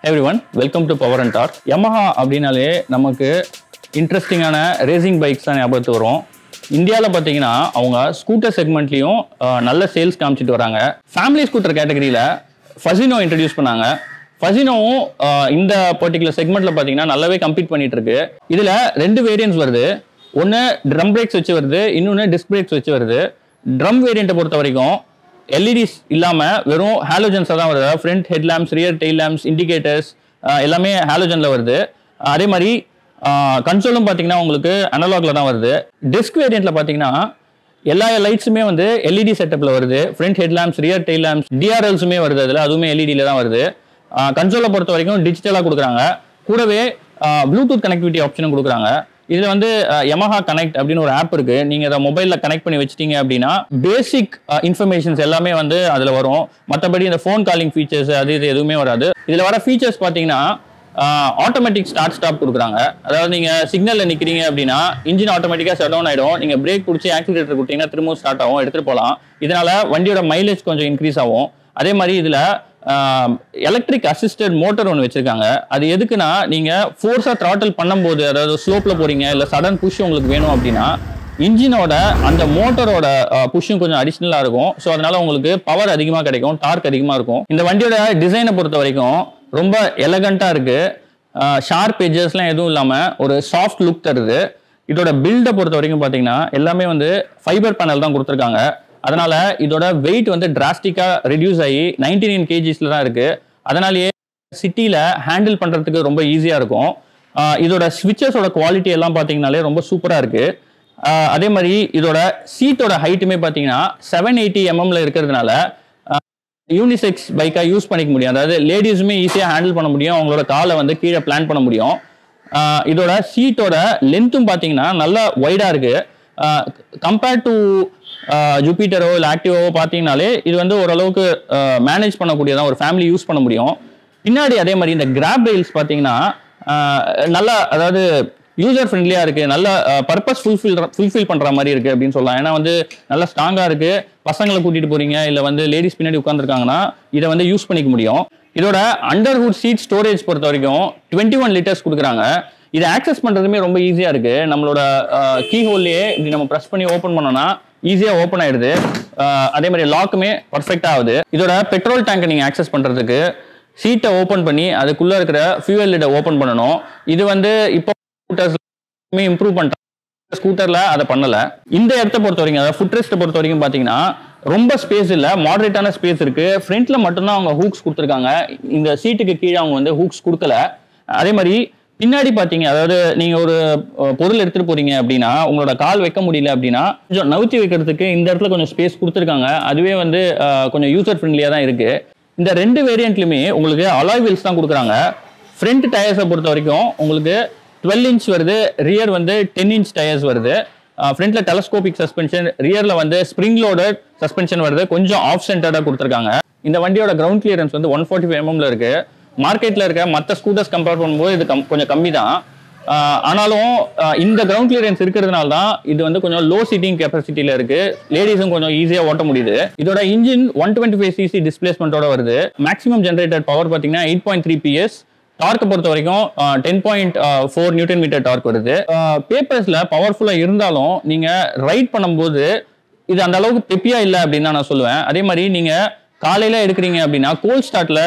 Everyone, welcome to Power and Torque. Yamaha அப்படினாலே நமக்கு இன்ட்ரெஸ்டிங்கான ரேசிங் பைக்ஸ் தான் ஞாபகத்துக்கு வரும். இந்தியாவில் பார்த்தீங்கன்னா அவங்க ஸ்கூட்டர் செக்மெண்ட்லையும் நல்ல சேல்ஸ் காமிச்சிட்டு வராங்க. ஃபேமிலி ஸ்கூட்டர் கேட்டகரியில் ஃபசினோ இன்ட்ரடியூஸ் பண்ணாங்க. ஃபசினோவும் இந்த பர்டிகுலர் செக்மெண்ட்டில் பார்த்தீங்கன்னா நல்லாவே கம்பீட் பண்ணிட்டு இருக்கு. இதில் ரெண்டு வேரியன்ட்ஸ் வருது. ஒன்று ட்ரம் பிரேக்ஸ் வச்சு வருது, இன்னொன்று டிஸ்க் பிரேக்ஸ் வச்சு வருது. ட்ரம் வேரியண்ட்டை பொறுத்த வரைக்கும் எல்இடிஸ் இல்லாமல் வெறும் ஹாலோஜன்ஸாக தான் வருது. Front head lamps, rear tail lamps, indicators எல்லாமே ஹாலோஜனில் வருது. அதே மாதிரி கன்சோலும் பார்த்தீங்கன்னா உங்களுக்கு அனலாகில் தான் வருது. டிஸ்க் வேரியண்ட்டில் பார்த்தீங்கன்னா எல்லா லைட்ஸுமே வந்து எல்இடி செட்டப்பில் வருது. Front head lamps, rear tail lamps, டிஆர்எல்ஸுமே வருது. அதில் அதுவுமே எல்இடியில் தான் வருது. கன்சோலை பொறுத்த வரைக்கும் டிஜிட்டலாக கொடுக்குறாங்க. கூடவே ப்ளூடூத் கனெக்டிவிட்டி ஆப்ஷனும் கொடுக்குறாங்க. இதில் வந்து Yamaha கனெக்ட் அப்படின்னு ஒரு ஆப் இருக்கு. நீங்கள் அதை மொபைலில் கனெக்ட் பண்ணி வச்சிட்டீங்க அப்படின்னா பேசிக் இன்ஃபர்மேஷன்ஸ் எல்லாமே வந்து அதில் வரும். மற்றபடி இந்த ஃபோன் காலிங் ஃபீச்சர்ஸ் அது இது எதுவுமே வராது. இதில் வர ஃபீச்சர்ஸ் பார்த்தீங்கன்னா ஆட்டோமேட்டிக் ஸ்டார்ட் ஸ்டாப் கொடுக்குறாங்க. அதாவது நீங்கள் சிக்னலில் நிற்கிறீங்க அப்படின்னா இன்ஜின் ஆட்டோமேட்டிக்காக ஷட் டவுன் ஆகிடும். நீங்கள் பிரேக் பிடிச்சி ஆக்சிலேட்டர் கொடுத்தீங்கன்னா திரும்பவும் ஸ்டார்ட் ஆகும், எடுத்துகிட்டு போகலாம். இதனால் வண்டியோட மைலேஜ் கொஞ்சம் இன்க்ரீஸ் ஆகும். அதே மாதிரி இதில் எலக்ட்ரிக் அசிஸ்டட் மோட்டர் ஒன்று வச்சிருக்காங்க. அது எதுக்குன்னா நீங்கள் ஃபோர்ஸாக த்ராட்டில் பண்ணும்போது, அதாவது ஸ்லோப்பில் போகிறீங்க இல்லை சடன் புஷ் உங்களுக்கு வேணும் அப்படின்னா இன்ஜினோட அந்த மோட்டரோட புஷ்ஷும் கொஞ்சம் அடிஷ்னலாக இருக்கும். ஸோ அதனால உங்களுக்கு பவர் அதிகமாக கிடைக்கும், டார்க் அதிகமாக இருக்கும். இந்த வண்டியோட டிசைனை பொறுத்த வரைக்கும் ரொம்ப எலகண்ட்டாக இருக்குது. ஷார்ப் எட்ஜஸ்லாம் எதுவும் இல்லாமல் ஒரு சாஃப்ட் லுக் தருது. இதோட பில்டை பொறுத்த வரைக்கும் பார்த்தீங்கன்னா எல்லாமே வந்து ஃபைபர் பேனல் தான் கொடுத்துருக்காங்க. அதனால இதோட வெயிட் வந்து டிராஸ்டிக்காக ரெடியூஸ் ஆகி 99 kgsல தான் இருக்கு. அதனாலேயே சிட்டியில் ஹேண்டில் பண்ணுறதுக்கு ரொம்ப ஈஸியாக இருக்கும். இதோட ஸ்விட்சஸோட குவாலிட்டி எல்லாம் பார்த்தீங்கன்னாலே ரொம்ப சூப்பராக இருக்கு. அதே மாதிரி இதோட சீட்டோட ஹைட்டுமே பார்த்தீங்கன்னா 780 mm இருக்கிறதுனால யூனிசெக்ஸ் பைக்காக யூஸ் பண்ணிக்க முடியும். அதாவது லேடிஸுமே ஈஸியாக ஹேண்டில் பண்ண முடியும், அவங்களோட காலை வந்து கீழே பிளான் பண்ண முடியும். இதோட சீட்டோட லென்த்தும் பார்த்தீங்கன்னா நல்லா வைடாக இருக்கு. கம்பேர்ட் டு ஜூபிட்டரோ இல்லை ஆக்டிவாவோ பார்த்தீங்கன்னாலே இது வந்து ஓரளவுக்கு மேனேஜ் பண்ணக்கூடியதான், ஒரு ஃபேமிலி யூஸ் பண்ண முடியும். பின்னாடி அதே மாதிரி இந்த கிராப் ரெயில்ஸ் பார்த்தீங்கன்னா நல்லா, அதாவது யூசர் ஃப்ரெண்ட்லியாக இருக்குது, நல்ல பர்பஸ் ஃபுல்ஃபில் பண்ணுற மாதிரி இருக்குது அப்படின்னு சொல்லலாம். ஏன்னா வந்து நல்லா ஸ்ட்ராங்காக இருக்குது. பசங்களை கூட்டிகிட்டு போகிறீங்க இல்லை வந்து லேடிஸ் பின்னாடி உட்காந்துருக்காங்கன்னா இதை வந்து யூஸ் பண்ணிக்க முடியும். இதோட அண்டர்ஹுட் சீட் ஸ்டோரேஜ் பொறுத்த வரைக்கும் 21 லிட்டர்ஸ் கொடுக்குறாங்க. இதை ஆக்சஸ் பண்ணுறதுமே ரொம்ப ஈஸியாக இருக்குது. நம்மளோட கீ ஹோல்லையே இப்படி நம்ம ப்ரெஸ் பண்ணி ஓப்பன் பண்ணோம்னா ஈஸியாக ஓப்பன் ஆகிடுது. அதே மாதிரி லாக்குமே பர்ஃபெக்டாக ஆகுது. இதோட பெட்ரோல் டேங்கை நீங்கள் ஆக்சஸ் பண்ணுறதுக்கு சீட்டை ஓப்பன் பண்ணி அதுக்குள்ளே இருக்கிற ஃபியூவல் லிட்டை ஓப்பன் பண்ணணும். இது வந்து இப்போ ஸ்கூட்டர்ஸ்மே இம்ப்ரூவ் பண்ணிட்டாங்க, ஸ்கூட்டரில் அதை பண்ணலை. இந்த இடத்த பொறுத்த வரைக்கும், அதாவது ஃபுட் ரெஸ்ட்டை பொறுத்த வரைக்கும் பார்த்தீங்கன்னா ரொம்ப ஸ்பேஸ் இல்லை, மாடரேட்டான ஸ்பேஸ் இருக்குது. ஃப்ரண்ட்டில் மட்டும்தான் அவங்க ஹூக்ஸ் கொடுத்துருக்காங்க. இந்த சீட்டுக்கு கீழே அவங்க வந்து ஹூக்ஸ் கொடுக்கல. அதே மாதிரி பின்னாடி பார்த்தீங்க, அதாவது நீங்கள் ஒரு பொருள் எடுத்துகிட்டு போகிறீங்க அப்படின்னா உங்களோட கால் வைக்க முடியல அப்படின்னா கொஞ்சம் நவுத்தி வைக்கிறதுக்கு இந்த இடத்துல கொஞ்சம் ஸ்பேஸ் கொடுத்துருக்காங்க. அதுவே வந்து கொஞ்சம் யூசர் ஃப்ரெண்ட்லியாக தான் இருக்குது. இந்த ரெண்டு வேரியண்ட்லையுமே உங்களுக்கு அலாய் வீல்ஸ் தான் கொடுக்குறாங்க. ஃப்ரண்ட் டயர்ஸை பொறுத்த வரைக்கும் உங்களுக்கு 12 inch வருது, ரியர் வந்து 10 inch டயர்ஸ் வருது. ஃப்ரண்ட்டில் டெலஸ்கோபிக் சஸ்பென்ஷன், ரியரில் வந்து ஸ்ப்ரிங் லோடட் சஸ்பென்ஷன் வருது. கொஞ்சம் ஆஃப் சென்டர்டாக கொடுத்துருக்காங்க. இந்த வண்டியோட கிரவுண்ட் கிளியரன்ஸ் வந்து 145 mm இருக்குது. மார்க்கெட்டில் இருக்க மற்ற ஸ்கூட்டர்ஸ் கம்பேர் பண்ணும்போது இது கொஞ்சம் கம்மி தான். ஆனாலும் இந்த கிரவுண்ட் கிளியரன்ஸ் இருக்கிறதுனால தான் இது வந்து கொஞ்சம் லோ சீட்டிங் கெப்பாசிட்டியில் இருக்குது. லேடிஸும் கொஞ்சம் ஈஸியாக ஓட்ட முடியுது. இதோட இன்ஜின் 125 cc டிஸ்பிளேஸ்மெண்ட்டோட வருது. மேக்ஸிமம் ஜென்ரேட்டட் பவர் பார்த்தீங்கன்னா 8.3 PS. டார்க்கை பொறுத்த வரைக்கும் 10.4 Nm டார்க் வருது. பேப்பர்ஸில் பவர்ஃபுல்லாக இருந்தாலும் நீங்கள் ரைட் பண்ணும்போது இது அந்த அளவுக்கு பெப்பியாக இல்லை அப்படின்னு தான் நான் சொல்லுவேன். அதே மாதிரி நீங்கள் காலையில் எடுக்கிறீங்க அப்படின்னா கோல்ட் ஸ்டார்ட்டில்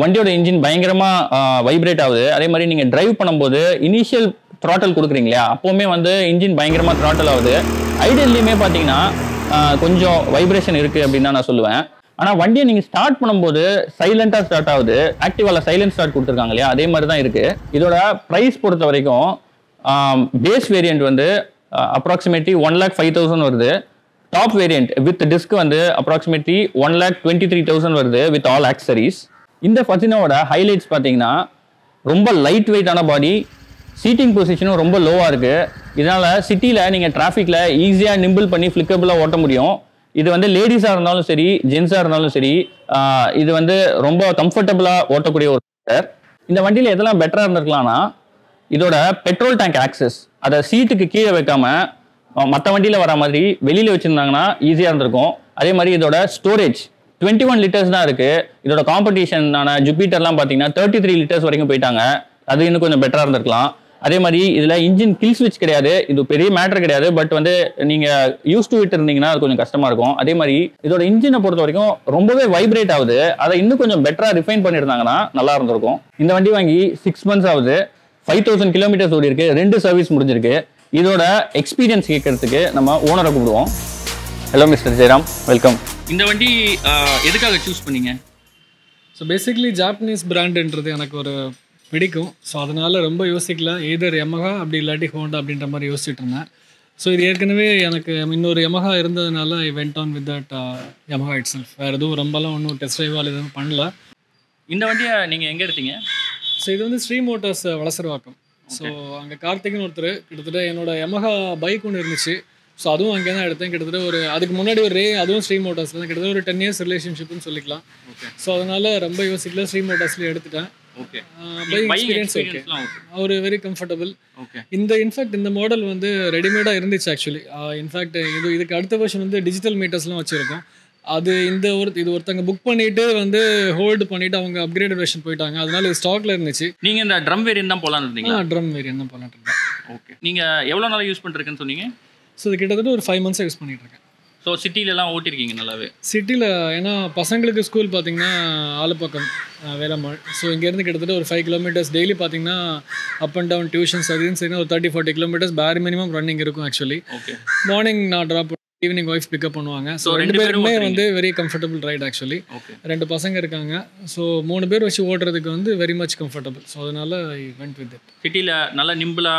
வண்டியோட இன்ஜின் பயங்கரமாக வைப்ரேட் ஆகுது. அதே மாதிரி நீங்கள் டிரைவ் பண்ணும்போது இனிஷியல் த்ராட்டல் கொடுக்குறீங்க இல்லையா, அப்போவுமே வந்து இன்ஜின் பயங்கரமாக த்ராட்டல் ஆகுது. ஐடியல்லையுமே பார்த்தீங்கன்னா கொஞ்சம் வைப்ரேஷன் இருக்குது அப்படின்னு தான் நான் சொல்லுவேன். ஆனால் வண்டியை நீங்கள் ஸ்டார்ட் பண்ணும்போது சைலண்டாக ஸ்டார்ட் ஆகுது. ஆக்டிவாவில் சைலண்ட் ஸ்டார்ட் கொடுத்துருக்காங்க இல்லையா, அதே மாதிரி தான் இருக்குது. இதோட ப்ரைஸ் பொறுத்த வரைக்கும் பேஸ் வேரியண்ட் வந்து அப்ராக்சிமேட்லி 1,05,000 வருது. டாப் வேரியண்ட் வித் டிஸ்க் வந்து அப்ராக்சிமேட்லி 1,23,000 வருது வித் ஆல் ஆக்சரிஸ். இந்த ஃபசினோட ஹைலைட்ஸ் பார்த்தீங்கன்னா ரொம்ப லைட் வெயிட்டான பாடி, சீட்டிங் பொசிஷனும் ரொம்ப லோவாக இருக்குது. இதனால் சிட்டியில் நீங்கள் டிராஃபிக்கில் ஈஸியாக நிம்பிள் பண்ணி ஃப்ளிக்கபிளாக ஓட்ட முடியும். இது வந்து லேடிஸாக இருந்தாலும் சரி, ஜென்ஸாக இருந்தாலும் சரி, இது வந்து ரொம்ப கம்ஃபர்டபுளாக ஓட்டக்கூடிய ஒரு ஸ்கூட்டர். இந்த வண்டியில் எதெல்லாம் பெட்டராக இருந்திருக்கலாம்னா இதோட பெட்ரோல் டேங்க் ஆக்சஸ், அதை சீட்டுக்கு கீழே வைக்காமல் மற்ற வண்டியில் வர மாதிரி வெளியில் வச்சுருந்தாங்கன்னா ஈஸியாக இருந்திருக்கும். அதே மாதிரி இதோட ஸ்டோரேஜ் 21 லிட்டர்ஸ் தான் இருக்கு. இதோட காம்படிஷனான ஜூபிட்டர்லாம் பார்த்தீங்கன்னா 33 லிட்டர்ஸ் வரைக்கும் போயிட்டாங்க. அது இன்னும் கொஞ்சம் பெட்டரா இருந்திருக்கலாம். அதே மாதிரி இதுல இன்ஜின் கில் ஸ்விட்ச் கிடையாது. இது பெரிய மேட்டர் கிடையாது. பட் வந்து நீங்க யூஸ் டு இட் இருந்தீங்கன்னா அது கொஞ்சம் கஷ்டமா இருக்கும். அதே மாதிரி இதோட இன்ஜினை பொறுத்த வரைக்கும் ரொம்பவே வைப்ரேட் ஆகுது. அதை இன்னும் கொஞ்சம் பெட்டரா ரிஃபைன் பண்ணியிருந்தாங்கன்னா நல்லா இருந்திருக்கும். இந்த வண்டி வாங்கி 6 months ஆகுது. 5000 கிலோமீட்டர்ஸ் ஓடி இருக்கு. 2 சர்வீஸ் முடிஞ்சிருக்கு. இதோட எக்ஸ்பீரியன்ஸ் கேட்கறதுக்கு நம்ம ஓனரை கூப்பிடுவோம். Hello mister Jayaram, welcome. இந்த வண்டி எதுக்காக சூஸ் பண்ணீங்க? ஸோ பேசிக்லி ஜாப்பனீஸ் பிராண்டுன்றது எனக்கு ஒரு பிடிக்கும். ஸோ அதனால் ரொம்ப யோசிக்கல. எய்தர் யமஹா அப்படி இல்லாட்டி ஹோண்டா அப்படின்ற மாதிரி யோசிச்சுட்டு இருந்தேன். ஸோ இது ஏற்கனவே எனக்கு இன்னொரு யமஹா இருந்ததுனால I went on with that Yamaha it self. வேறு எதுவும் ரொம்பலாம் ஒன்றும் டெஸ்ட் ட்ரைவால் எதுவும் பண்ணல. இந்த வண்டியை நீங்கள் எங்கே எடுத்தீங்க? ஸோ இது வந்து ஸ்ரீ மோட்டார்ஸ் வளசரவாக்கம். ஸோ அங்கே கார்த்திக்னு ஒருத்தர், கிட்டத்தட்ட என்னோட யமஹா பைக் ஒன்று இருந்துச்சு. ஸோ அதுவும் அங்கே தான் எடுத்தேன். கிட்டத்தட்ட ஒரு அதுக்கு முன்னாடி ஒரு அதுவும் ஸ்ரீ மோட்டார்ஸ் தான். கிட்டத்தட்ட ஒரு 10 years ரிலேஷன்ஷிப்னு சொல்லிக்கலாம். ஸோ அதனால் ரொம்ப யோசிக்கல, ஸ்ரீ மோட்டார்ஸ்லேயே எடுத்துட்டேன். ஓகே, பைக் எக்ஸ்பீரியன்ஸ் ஓகே, ஒரு வெரி கம்ஃபர்டபுள். இந்த இன்ஃபேக்ட் இந்த மாடல் வந்து ரெடிமேடாக இருந்துச்சு ஆக்சுவலி. இன்ஃபேக்ட் இதுக்கு அடுத்த வருஷன் வந்து டிஜிட்டல் மீட்டர்ஸ்லாம் வச்சுருக்கோம். அது இது ஒருத்தங்க புக் பண்ணிட்டு வந்து ஹோல்டு பண்ணிட்டு அவங்க அப்கிரேட் வெர்ஷன் போயிட்டாங்க. அதனால இது ஸ்டாக்ல இருந்துச்சு. நீங்க இந்த ட்ரம் வேரியன்ட் தான் போலான்னு இருந்தீங்க? ட்ரம் வேரியன்ட் தான் போலான்னு இருந்தேன். ஓகே, நீங்க எவ்வளவு நாளா யூஸ் பண்ணிருக்கேன்னு சொன்னீங்க? ஸோ இது கிட்டத்தட்ட ஒரு 5 months யூஸ் பண்ணிட்டு இருக்கேன். ஸோ சிட்டிலலாம் ஓட்டிருக்கீங்க நல்லாவே? சிட்டியில் ஏன்னா பசங்களுக்கு ஸ்கூல் பார்த்தீங்கன்னா ஆலப்பக்கம் வேலம்மாள். ஸோ இங்கேருந்து கிட்டத்தட்ட ஒரு 5 kilometers டெய்லி பார்த்தீங்கன்னா அப் அண்ட் டவுன் டியூஷன்ஸ் அதுன்னு சரி ஒரு 30-40 kilometers பேர் மினிமம் ரன்னிங் இருக்கும் ஆக்சுவலி. ஓகே, மார்னிங் நான் ட்ராப், ஈவினிங் ஒய்ஃப் பிக்கப் பண்ணுவாங்க. ஸோ 2 பேருமே வந்து வெரி கம்ஃபர்டபுள் ரைட் ஆக்சுவலி. 2 பசங்க இருக்காங்க. ஸோ 3 பேர் வச்சு ஓட்டுறதுக்கு வந்து வெரி மச் கம்ஃபர்டபுள். ஸோ அதனால ஐ வெண்ட் வித் இட். சிட்டியில் நல்லா நிம்பிளா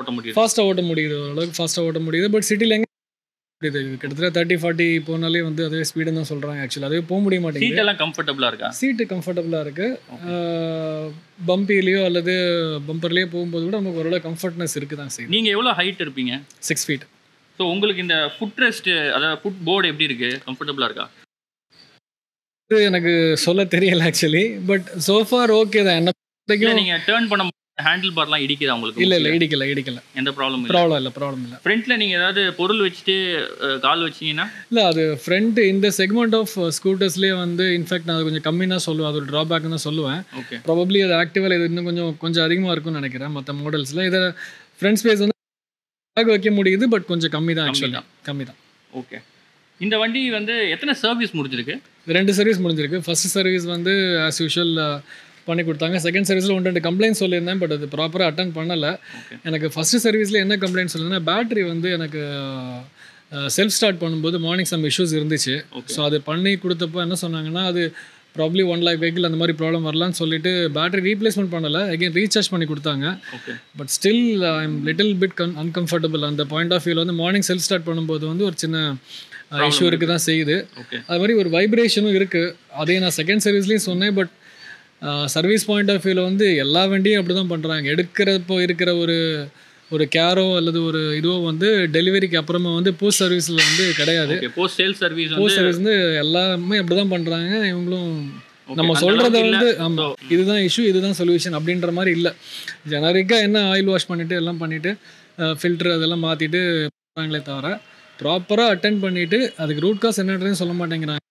ஓட்ட முடியுது, ஃபாஸ்ட்டாக ஓட்ட முடியுது, ஓரளவுக்கு ஃபாஸ்ட்டாக ஓட்ட முடியுது. பட் சிட்டியில் எங்கே இது கிட்டத்தட்ட 30-40 போனாலே வந்து அதே ஸ்பீடுன்னு தான் சொல்கிறாங்க ஆக்சுவலி. அதே போக முடிய மாட்டேங்குது. சீட் எல்லாம் கம்ஃபர்டபுளாக இருக்கா? சீட்டு கம்ஃபர்டபுளாக இருக்குது. பம்பிலேயோ அல்லது பம்பர்லேயோ போகும்போது கூட நமக்கு ஓரளவு கம்ஃபர்ட்னஸ் இருக்குது தான். சரி, நீங்கள் எவ்வளோ ஹைட் இருப்பீங்க? 6 feet. ஸோ உங்களுக்கு இந்த ஃபுட் ரெஸ்ட், அதாவது ஃபுட் போர்டு எப்படி இருக்கு? கம்ஃபர்டபுளாக இருக்கா? இது எனக்கு சொல்ல தெரியல ஆக்சுவலி. பட் சோஃபார் ஓகே தான். என்ன நீங்கள் டேர்ன் பண்ண ஹேண்டில் பார்லாம் இடிக்குதா உங்களுக்கு? இல்லை இடிக்கல. எந்த ப்ராப்ளம் இல்லை. ஃப்ரண்ட்ல நீங்கள் ஏதாவது பொருள் வச்சுட்டு கால் வச்சிங்கன்னா? இல்லை, அது ஃப்ரண்ட் இந்த செக்மெண்ட் ஆஃப் ஸ்கூட்டர்ஸ்லேயே வந்து இன்ஃபேக்ட் நான் கொஞ்சம் கம்மியாக தான் சொல்லுவேன். அது ஒரு ட்ராபேக்னு தான் சொல்லுவேன். ஓகே, ப்ராபப்ளி அது ஆக்டிவாக இது இன்னும் கொஞ்சம் அதிகமாக இருக்கும்னு நினைக்கிறேன் மற்ற மாடல்ஸில். இதை ஃப்ரண்ட் ஸ்பேஸ் வந்து வைக்க முடியுது, பட் கொஞ்சம் கம்மி தான் ஆக்சுவலி. கம்மி தான். ஓகே, இந்த வண்டி வந்து எத்தனை சர்வீஸ் முடிஞ்சிருக்கு? 2 சர்வீஸ் முடிஞ்சிருக்கு. ஃபர்ஸ்ட் சர்வீஸ் வந்து ஆஸ் யூஷுவல் பண்ணி கொடுத்தாங்க. செகண்ட் சர்வீஸில் 1-2 கம்ப்ளைண்ட் சொல்லியிருந்தேன். பட் அது ப்ராப்பராக அட்டன் பண்ணலை. எனக்கு ஃபஸ்ட்டு சர்வீஸில் என்ன கம்ப்ளைண்ட் சொல்லியிருந்தேன், பேட்டரி வந்து எனக்கு செல்ஃப் ஸ்டார்ட் பண்ணும்போது மார்னிங் சம் இஷ்யூஸ் இருந்துச்சு. ஸோ அது பண்ணி கொடுத்தப்போ என்ன சொன்னாங்கன்னா, அது ப்ராப்ளி 1 lakh வெஹிக்கிள் அந்த மாதிரி ப்ராப்ளம் வரலான்னு சொல்லிட்டு பேட்டரி ரீப்ளேஸ்மெண்ட் பண்ணலை, அகைன் ரீசார்ஜ் பண்ணி கொடுத்தாங்க. But still I am little bit uncomfortable. அந்த பாயிண்ட் ஆஃப் வியூவில் வந்து மார்னிங் செல்ஃப் ஸ்டார்ட் பண்ணும்போது வந்து ஒரு சின்ன இஷ்யூ இருக்குது தான் செய்யுது. அது மாதிரி ஒரு வைப்ரேஷனும் இருக்குது. அதே நான் செகண்ட் சர்வீஸ்லேயும் சொன்னேன். பட் சர்வீஸ் பாயிண்ட் ஆஃப் வியூவில் வந்து எல்லா வண்டியும் அப்படி தான் பண்ணுறாங்க. எடுக்கிறப்போ இருக்கிற ஒரு கேரோ அல்லது ஒரு இதுவோ வந்து டெலிவரிக்கு அப்புறமா வந்து போஸ்ட் சர்வீஸில் வந்து கிடையாது. போஸ்ட் சர்வீஸ் வந்து எல்லாமே அப்படி தான் பண்ணுறாங்க. இவங்களும் நம்ம சொல்கிறத வந்து ஆமாம் இதுதான் இஷ்யூ, இதுதான் சொல்யூஷன் அப்படின்ற மாதிரி இல்லை. ஜெனரிக்காக என்ன ஆயில் வாஷ் பண்ணிவிட்டு எல்லாம் பண்ணிவிட்டு ஃபில்ட்ரு அதெல்லாம் மாற்றிட்டு பண்ணுறாங்களே தவிர ப்ராப்பராக அட்டென்ட் பண்ணிவிட்டு அதுக்கு ரூட் காஸ் என்னன்றதையும் சொல்ல மாட்டேங்கிறாங்க,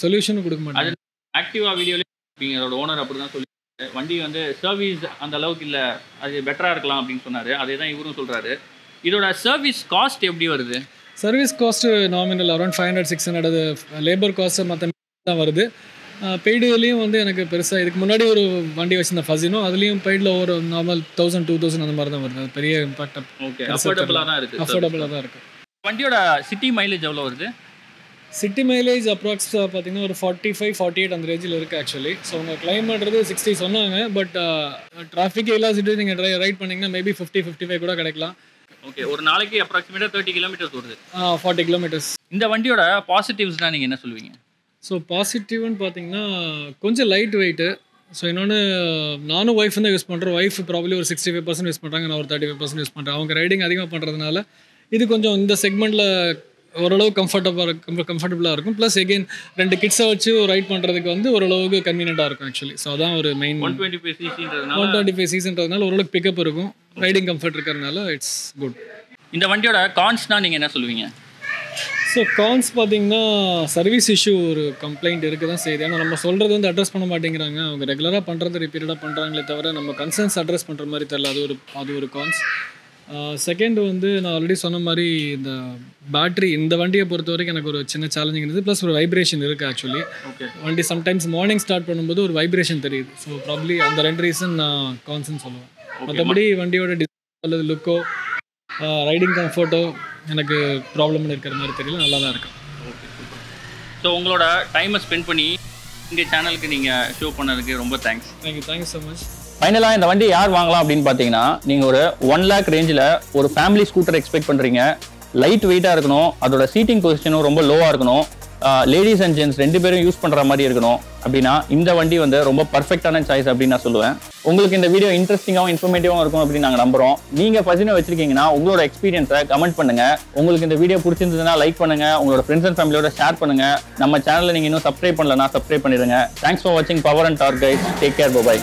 சொல்யூஷனும் கொடுக்க மாட்டாங்க. ஆக்டிவா வீடியோவில் அதோட ஓனர் அப்படி தான் சொல்லி வண்டி வந்து சர்வீஸ் அந்த அளவுக்கு இல்லை, அது பெட்டராக இருக்கலாம் அப்படின்னு சொன்னார். அதே தான் இவரும் சொல்கிறாரு. இதோட சர்வீஸ் காஸ்ட் எப்படி வருது? Service cost nominal around 500-600. அது லேபர் காஸ்ட்டு மற்ற தான் வருது. பெய்டுலேயும் வந்து எனக்கு பெருசாக இதுக்கு முன்னாடி ஒரு வண்டி வச்சுருந்தேன் ஃபசினோ, அதுலேயும் பெய்டில் ஒரு நார்மல் 1000-2000 அந்த மாதிரி தான் வருது. அது பெரிய இம்பாக்ட். ஓகே, அஃபோர்டபுளாக தான் இருக்குது. வண்டியோட சிட்டி மைலேஜ் எவ்வளோ வருது? சிட்டி மைலேஜ் அப்ராக்ஸ் பார்த்தீங்கன்னா ஒரு 45-48 அந்த ரேஞ்சில் இருக்குது ஆக்சுவலி. ஸோ உங்கள் கிளைமேட்றது 60 சொன்னாங்க. பட் டிராஃபிக் எல்லாம் சிட்டி நீங்கள் ரைட் பண்ணிங்கன்னா மேபி 50-55 கூட கிடைக்கலாம். ஓகே, ஒரு நாளைக்கு அப்ராக்சிமேட்டாக 30 kilometers வருது. 40 kilometers. இந்த வண்டியோட பாசிட்டிவ்ஸ் தான் நீங்கள் என்ன சொல்லுவீங்க? ஸோ பாசிட்டிவ்னு பார்த்தீங்கன்னா கொஞ்சம் லைட் வெயிட்டு. ஸோ இன்னொன்று நானும் ஒய்ஃப் தான் யூஸ் பண்ணுறேன். ஒய்ஃப் ப்ராப்ளி ஒரு 65% யூஸ் பண்ணுறாங்க, நான் ஒரு 35% யூஸ் பண்ணுறேன். அவங்க ரைடிங் அதிகமாக பண்ணுறதுனால இது கொஞ்சம் இந்த செக்மெண்ட்டில் ஓரளவு கம்ஃபர்டபுளாக இருக்கும். ப்ளஸ் எகெயின் 2 கிட்ஸை வச்சு ரைட் பண்ணுறதுக்கு வந்து ஓரளவுக்கு கன்வீனியண்ட்டாக இருக்கும் ஆக்சுவலி. ஸோ அதான் ஒரு மெயின். 125 cc ஓரளவுக்கு பிக்கப் இருக்கும், ரைடிங் கம்ஃபர்ட் இருக்கிறதுனால இட்ஸ் குட். இந்த வண்டியோட கான்ஸ்னா நீங்கள் என்ன சொல்லுவீங்க? ஸோ கான்ஸ் பார்த்தீங்கன்னா சர்வீஸ் இஷ்யூ ஒரு கம்ப்ளைண்ட் இருக்க தான் செய்யுது. ஏன்னா நம்ம சொல்கிறது வந்து அட்ரஸ் பண்ண மாட்டேங்கிறாங்க. அவங்க ரெகுலராக பண்ணுறது ரிப்பீட்டடாக பண்ணுறாங்களே தவிர நம்ம கன்சர்ன்ஸ் அட்ரஸ் பண்ணுற மாதிரி தெரியல. அது ஒரு கான்ஸ். செகண்ட் வந்து நான் ஆல்ரெடி சொன்ன மாதிரி இந்த பேட்ரி இந்த வண்டியை பொறுத்த வரைக்கும் எனக்கு ஒரு சின்ன சேலஞ்சிங் இருந்தது. ப்ளஸ் ஒரு வைப்ரேஷன் இருக்குது ஆக்சுவலி. வண்டி சம்டைம்ஸ் மார்னிங் ஸ்டார்ட் பண்ணும்போது ஒரு வைப்ரேஷன் தெரியுது. ஸோ ப்ராப்ளி அந்த 2 ரீசன் நான் கான்ஸ்ன்னு சொல்லுவேன். மற்றபடி வண்டியோட டிசைன் அல்லது லுக்கோ ரைடிங் கம்ஃபர்ட்டோ எனக்கு ப்ராப்ளம் இருக்கிற மாதிரி தெரியல. நல்லா தான் இருக்கு. ஸோ உங்களோட டைமை ஸ்பெண்ட் பண்ணி இந்த சேனலுக்கு நீங்கள் ஷோ பண்ணதுக்கு ரொம்ப தேங்க்ஸ். Thank you so much. ஃபைனலாக இந்த வண்டி யார் வாங்கலாம் அப்படின்னு பார்த்தீங்கன்னா, நீங்கள் ஒரு 1 lakh ரேஞ்சில் ஒரு ஃபேமிலி ஸ்கூட்டர் எக்ஸ்பெக்ட் பண்ணுறீங்க. லைட் வெயிட்டாக இருக்கணும், அதோட சீட்டிங் பொசிஷனும் ரொம்ப லோவாக இருக்கணும், லேடிஸ் அண்ட் ஜென்ட்ஸ் 2 பேரும் யூஸ் பண்ணுற மாதிரி இருக்கணும் அப்படின்னா இந்த வண்டி வந்து ரொம்ப பர்ஃபெக்டான சாய்ஸ் அப்படின்னு நான் சொல்லுவேன். உங்களுக்கு இந்த வீடியோ இன்ட்ரெஸ்டிங்காகவும் இன்ஃபர்மேட்டிவாகவும் இருக்கும் அப்படின்னு நாங்கள் நம்புகிறோம். நீங்கள் ஃபசினோ வச்சிருக்கீங்கன்னா உங்களோட எக்ஸ்பீரியன்ஸை கமெண்ட் பண்ணுங்கள். உங்களுக்கு இந்த வீடியோ பிடிச்சிருந்ததுன்னா லைக் பண்ணுங்கள், உங்களோட ஃப்ரெண்ட்ஸ் அண்ட் ஃபேமிலியோட ஷேர் பண்ணுங்கள். நம்ம சேனலில் நீங்கள் இன்னும் சப்ஸ்கிரைப் பண்ணலன்னா சப்ஸ்கிரைப் பண்ணிடுங்க. தேங்க்ஸ் ஃபார் வாட்சிங் power and dark guys. Take care. By.